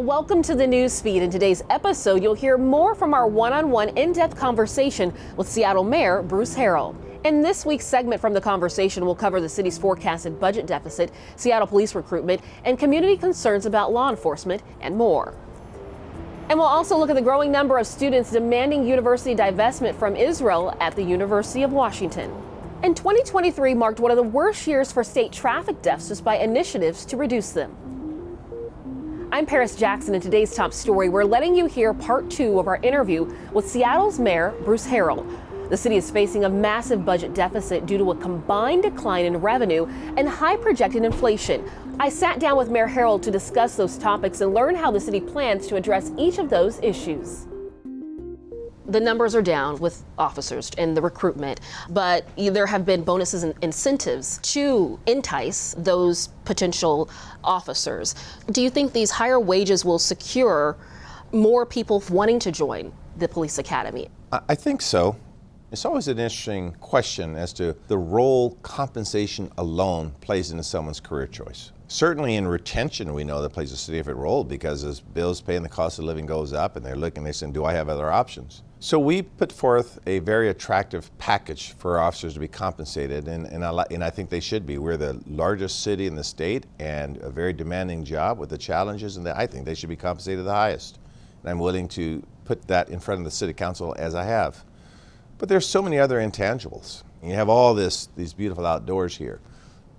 Welcome to the Newsfeed. In today's episode, you'll hear more from our one-on-one in-depth conversation with Seattle Mayor Bruce Harrell. In this week's segment from the conversation, we'll cover the city's forecasted budget deficit, Seattle police recruitment, and community concerns about law enforcement, and more. And we'll also look at the growing number of students demanding university divestment from Israel at the University of Washington. And 2023 marked one of the worst years for state traffic deaths despite initiatives to reduce them. I'm Paris Jackson. In today's top story, we're letting you hear part 2 of our interview with Seattle's Mayor Bruce Harrell. The city is facing a massive budget deficit due to a combined decline in revenue and high projected inflation. I sat down with Mayor Harrell to discuss those topics and learn how the city plans to address each of those issues. The numbers are down with officers and the recruitment, but there have been bonuses and incentives to entice those potential officers. Do you think these higher wages will secure more people wanting to join the police academy? I think so. It's always an interesting question as to the role compensation alone plays into someone's career choice. Certainly in retention, we know that plays a significant role because as bills pay and the cost of living goes up and they're saying, do I have other options? So we put forth a very attractive package for officers to be compensated, and I think they should be. We're the largest city in the state and a very demanding job with the challenges, and I think they should be compensated the highest. And I'm willing to put that in front of the city council as I have. But there's so many other intangibles. You have all these beautiful outdoors here.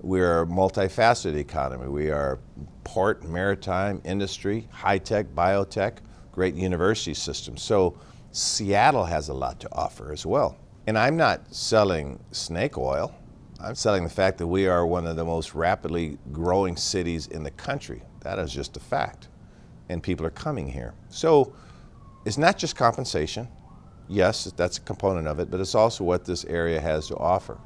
We're a multifaceted economy. We are port, maritime, industry, high-tech, biotech, great university system. So Seattle has a lot to offer as well. And I'm not selling snake oil. I'm selling the fact that we are one of the most rapidly growing cities in the country. That is just a fact. And people are coming here. So it's not just compensation. Yes, that's a component of it, but it's also what this area has to offer.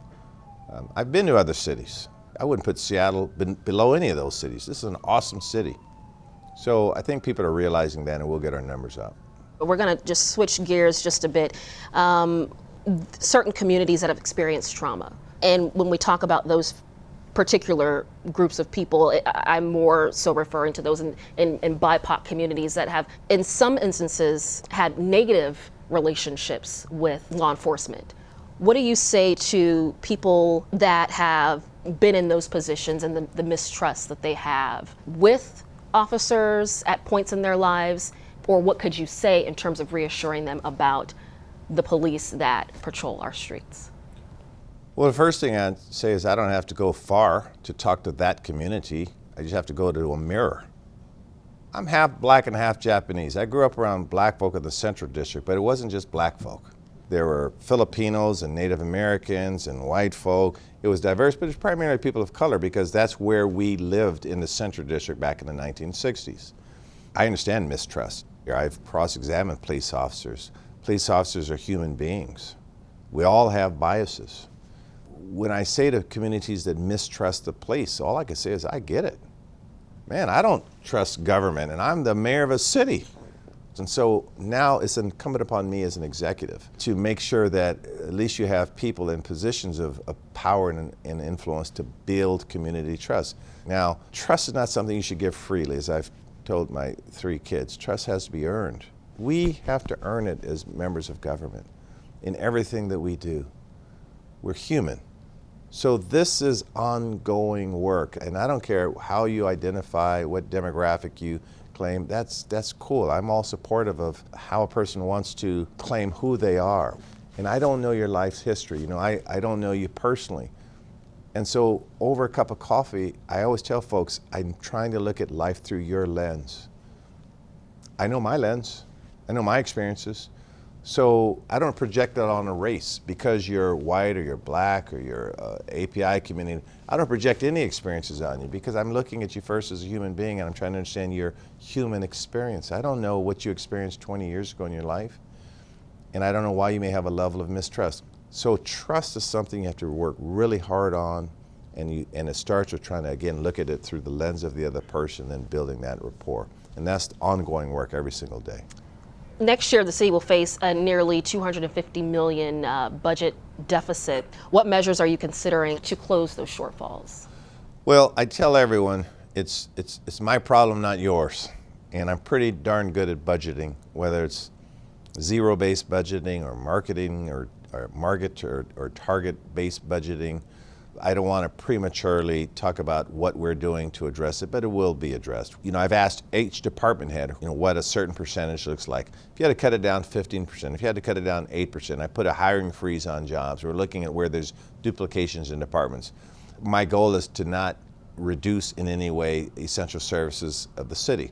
I've been to other cities. I wouldn't put Seattle below any of those cities. This is an awesome city. So I think people are realizing that, and we'll get our numbers up. We're going to just switch gears just a bit. Certain communities that have experienced trauma, and when we talk about those particular groups of people, I'm more so referring to those in BIPOC communities that have, in some instances, had negative relationships with law enforcement. What do you say to people that have been in those positions and the mistrust that they have with officers at points in their lives? Or what could you say in terms of reassuring them about the police that patrol our streets? Well, the first thing I'd say is I don't have to go far to talk to that community. I just have to go to a mirror. I'm half black and half Japanese. I grew up around black folk in the Central District, but it wasn't just black folk. There were Filipinos and Native Americans and white folk. It was diverse, but it's primarily people of color because that's where we lived in the Central District back in the 1960s. I understand mistrust. I've cross-examined police officers. Police officers are human beings. We all have biases. When I say to communities that mistrust the police, all I can say is I get it. Man, I don't trust government, and I'm the mayor of a city. And so now it's incumbent upon me as an executive to make sure that at least you have people in positions of power and influence to build community trust. Now, trust is not something you should give freely, as I've told my 3 kids. Trust has to be earned. We have to earn it as members of government in everything that we do. We're human. So this is ongoing work, and I don't care how you identify, what demographic you claim, that's cool. I'm all supportive of how a person wants to claim who they are. And I don't know your life's history. I don't know you personally. And so over a cup of coffee, I always tell folks, I'm trying to look at life through your lens. I know my lens. I know my experiences. So I don't project that on a race because you're white or you're black or you're API community. I don't project any experiences on you because I'm looking at you first as a human being and I'm trying to understand your human experience. I don't know what you experienced 20 years ago in your life, and I don't know why you may have a level of mistrust. So trust is something you have to work really hard on, and it starts with trying to, again, look at it through the lens of the other person and building that rapport. And that's ongoing work every single day. Next year, the city will face a nearly $250 million budget deficit. What measures are you considering to close those shortfalls? Well, I tell everyone it's my problem, not yours. and I'm pretty darn good at budgeting, whether it's zero-based budgeting or marketing or market or target-based budgeting. I don't want to prematurely talk about what we're doing to address it, but it will be addressed. I've asked each department head, what a certain percentage looks like. If you had to cut it down 15%, if you had to cut it down 8%, I put a hiring freeze on jobs. We're looking at where there's duplications in departments. My goal is to not reduce in any way essential services of the city.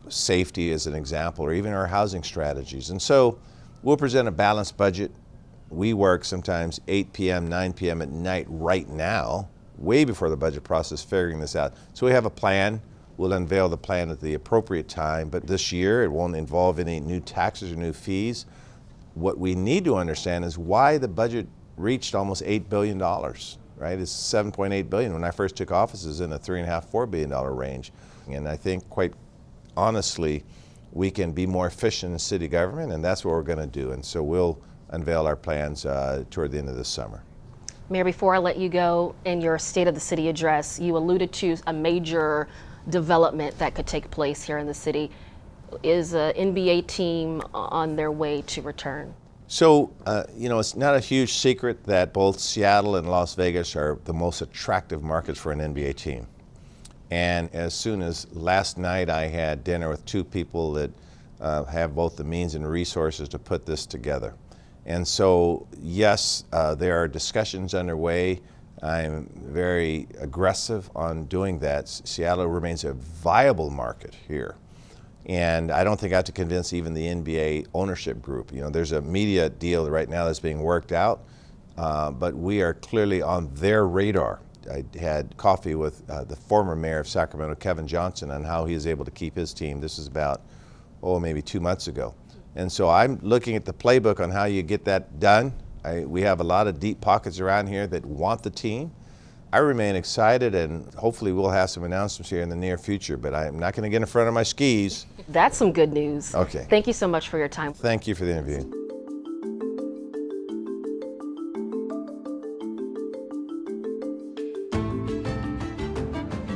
Safety is an example, or even our housing strategies. And so we'll present a balanced budget. We work sometimes 8 p.m., 9 p.m. at night right now, way before the budget process, figuring this out. So we have a plan. We'll unveil the plan at the appropriate time, but this year it won't involve any new taxes or new fees. What we need to understand is why the budget reached almost $8 billion, right? It's $7.8 billion. When I first took office, it was in the $3.5, $4 billion range. And I think, quite honestly, we can be more efficient in city government, and that's what we're going to do. And so we'll unveil our plans toward the end of this summer. Mayor, before I let you go, in your State of the City address, you alluded to a major development that could take place here in the city. Is an NBA team on their way to return? So, it's not a huge secret that both Seattle and Las Vegas are the most attractive markets for an NBA team. And as soon as last night, I had dinner with two people that have both the means and resources to put this together. And so, yes, there are discussions underway. I'm very aggressive on doing that. Seattle remains a viable market here. And I don't think I have to convince even the NBA ownership group. There's a media deal right now that's being worked out, but we are clearly on their radar. I had coffee with the former mayor of Sacramento, Kevin Johnson, on how he is able to keep his team. This is about, maybe 2 months ago. And so I'm looking at the playbook on how you get that done. We have a lot of deep pockets around here that want the team. I remain excited, and hopefully we'll have some announcements here in the near future, but I'm not going to get in front of my skis. That's some good news. Okay. Thank you so much for your time. Thank you for the interview.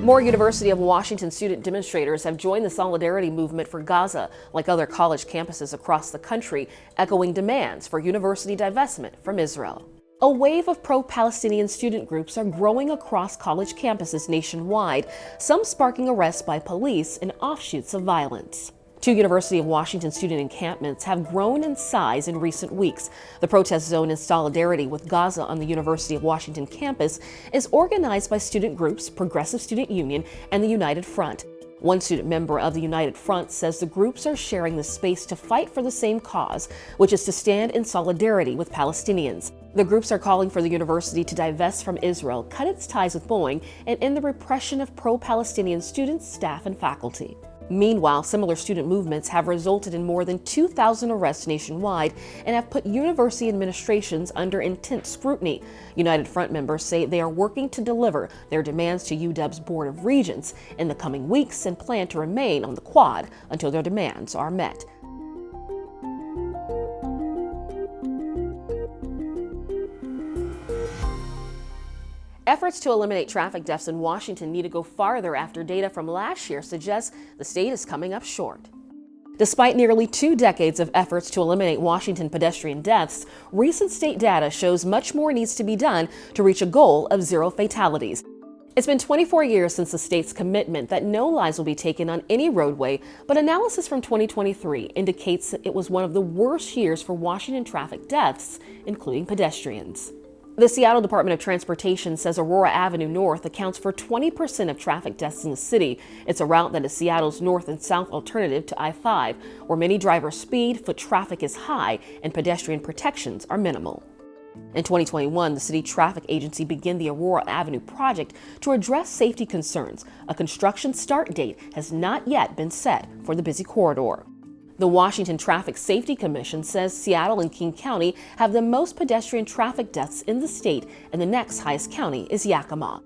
More University of Washington student demonstrators have joined the solidarity movement for Gaza, like other college campuses across the country, echoing demands for university divestment from Israel. A wave of pro-Palestinian student groups are growing across college campuses nationwide, some sparking arrests by police and offshoots of violence. Two University of Washington student encampments have grown in size in recent weeks. The protest zone in solidarity with Gaza on the University of Washington campus is organized by student groups, Progressive Student Union, and the United Front. One student member of the United Front says the groups are sharing the space to fight for the same cause, which is to stand in solidarity with Palestinians. The groups are calling for the university to divest from Israel, cut its ties with Boeing, and end the repression of pro-Palestinian students, staff, and faculty. Meanwhile, similar student movements have resulted in more than 2,000 arrests nationwide and have put university administrations under intense scrutiny. United Front members say they are working to deliver their demands to UW's Board of Regents in the coming weeks and plan to remain on the quad until their demands are met. Efforts to eliminate traffic deaths in Washington need to go farther after data from last year suggests the state is coming up short. Despite nearly 2 decades of efforts to eliminate Washington pedestrian deaths, recent state data shows much more needs to be done to reach a goal of 0 fatalities. It's been 24 years since the state's commitment that no lives will be taken on any roadway, but analysis from 2023 indicates that it was one of the worst years for Washington traffic deaths, including pedestrians. The Seattle Department of Transportation says Aurora Avenue North accounts for 20% of traffic deaths in the city. It's a route that is Seattle's north and south alternative to I-5, where many drivers speed, foot traffic is high, and pedestrian protections are minimal. In 2021, the city traffic agency began the Aurora Avenue project to address safety concerns. A construction start date has not yet been set for the busy corridor. The Washington Traffic Safety Commission says Seattle and King County have the most pedestrian traffic deaths in the state, and the next highest county is Yakima.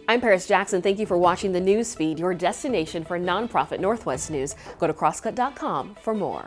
I'm Paris Jackson. Thank you for watching the Newsfeed, your destination for nonprofit Northwest news. Go to crosscut.com for more.